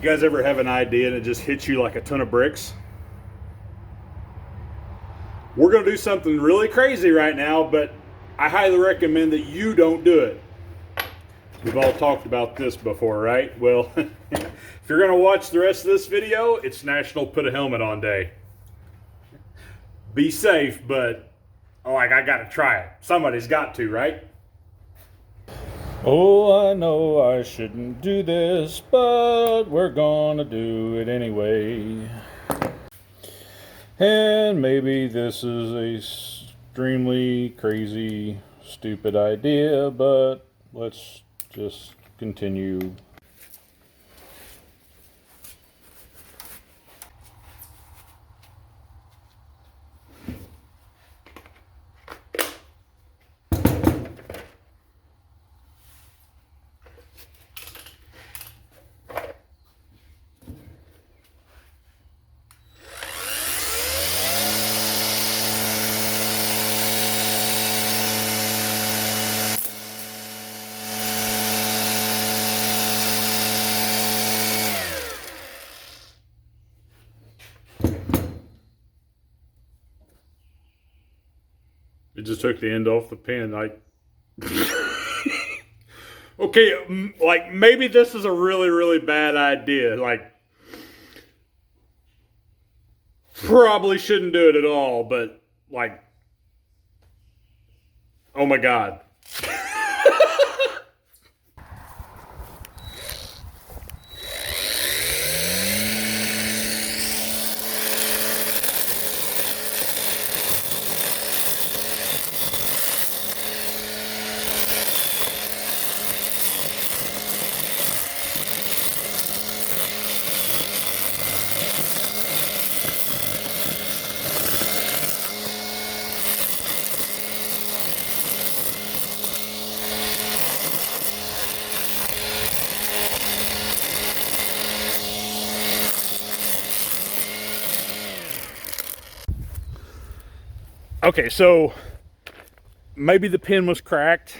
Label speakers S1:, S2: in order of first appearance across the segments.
S1: You guys ever have an idea and it just hits you like a ton of bricks? We're going to do something really crazy right now, but I highly recommend that you don't do it. We've all talked about this before, right? Well, if you're going to watch the rest of this video, it's National Put a Helmet On Day. Be safe, but I got to try it. Somebody's got to, right?
S2: Oh, I know I shouldn't do this, but we're gonna do it anyway. And maybe this is a extremely crazy, stupid idea, but let's just continue.
S1: It just took the end off the pin. Okay, like maybe this is a really, really bad idea. Like, probably shouldn't do it at all, but like, oh my God. Okay, so maybe the pin was cracked,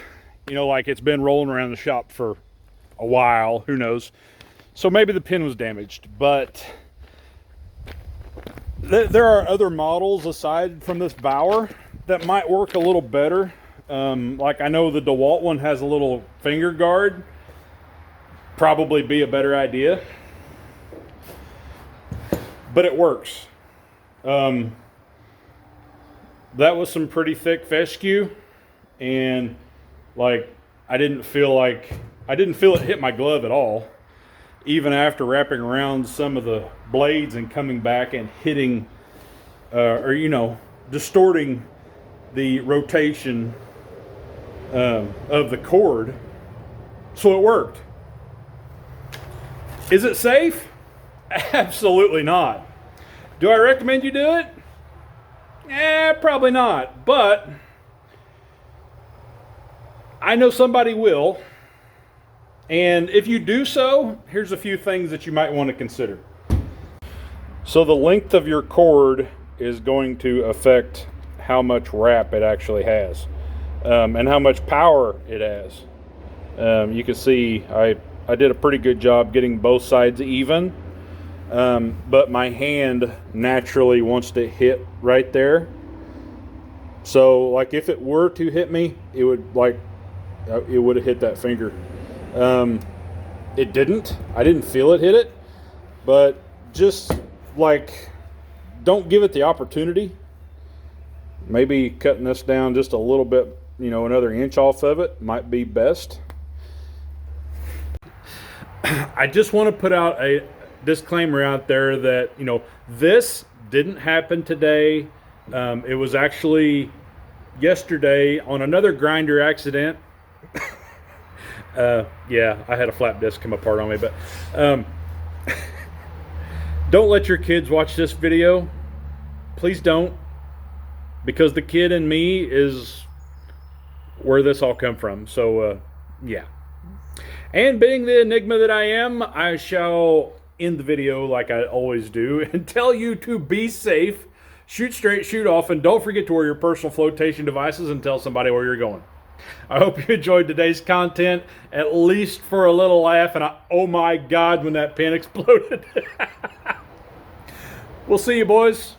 S1: like it's been rolling around the shop for a while, who knows. So maybe the pin was damaged, but there are other models aside from this Bauer that might work a little better. Like I know the DeWalt one has a little finger guard, probably be a better idea, but it works. That was some pretty thick fescue, and like I didn't feel it hit my glove at all, even after wrapping around some of the blades and coming back and hitting distorting the rotation of the cord. So it worked. Is it safe? Absolutely not. Do I recommend you do it? Probably not, but I know somebody will. And if you do so, here's a few things that you might want to consider. So the length of your cord is going to affect how much wrap it actually has, and how much power it has. You can see I did a pretty good job getting both sides even. But my hand naturally wants to hit right there. So like if it were to hit me, it would have hit that finger. It didn't. I didn't feel it hit it, but just like don't give it the opportunity. Maybe cutting this down just a little bit, another inch off of it might be best. I just want to put out a disclaimer out there that this didn't happen today. It was actually yesterday on another grinder accident. Yeah, I had a flat disc come apart on me, but don't let your kids watch this video. Please don't, because the kid in me is where this all come from. So yeah. And being the enigma that I am, I shall end the video like I always do and tell you to be safe, shoot straight, shoot off, and don't forget to wear your personal flotation devices and tell somebody where you're going. I hope you enjoyed today's content, at least for a little laugh. And oh my God, when that pin exploded. We'll see you, boys.